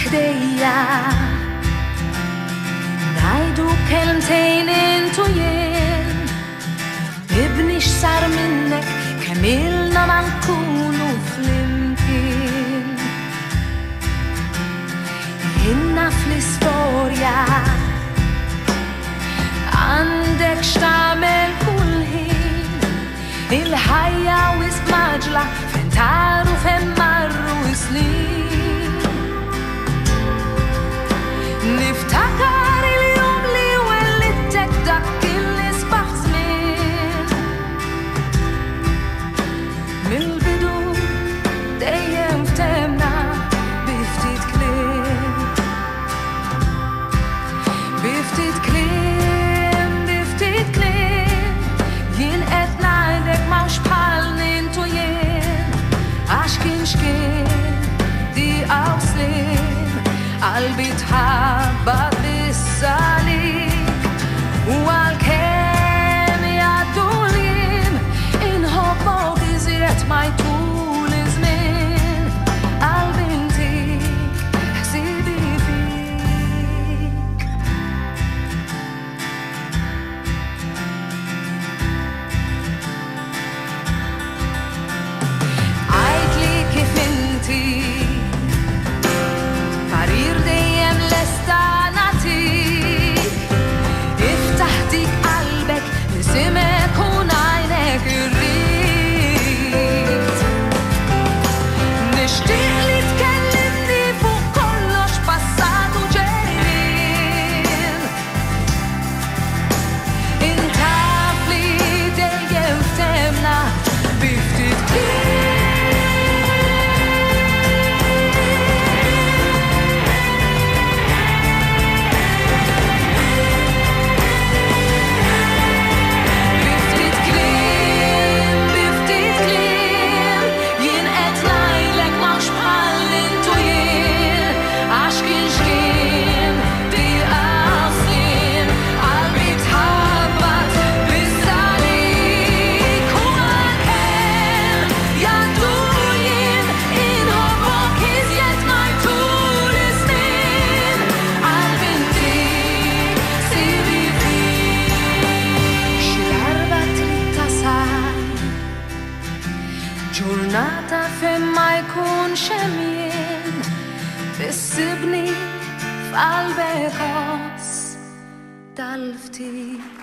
هدية نايدو كلمتين انتو ين ابنش صار منك كملنا ما نكونو فلمتين هنا في الاستوريا عندك شتعمل كل هين الحياة وسط مجلة فين تعرف مروا سنين نفتكر اليوم اللي ولدتك دك كل صباح زمان من البدو دايم فتمنا بفتيت كلام بفتيت كلام بفتيت كلام ينقت نعدك معش بحالنا انتو ين عشكين شكين دي أوسلين قلبي تحبك بالسالك والكان يدولين إن حبك زيت معي طول زمان قلبي انتيك حسيبي فيك عيدلي كيف انتي فرير ديم لستانتي افتحتيك قلبك لسمك ونعينك الريت نشتاق لي تكلمني فوق كلش بسات وجايين انت عفلي ديم فتمنا بفتيت كلام Giornata fejn ma jkunx hemm jien bissibni f'qalbek ħoss tal-ftit.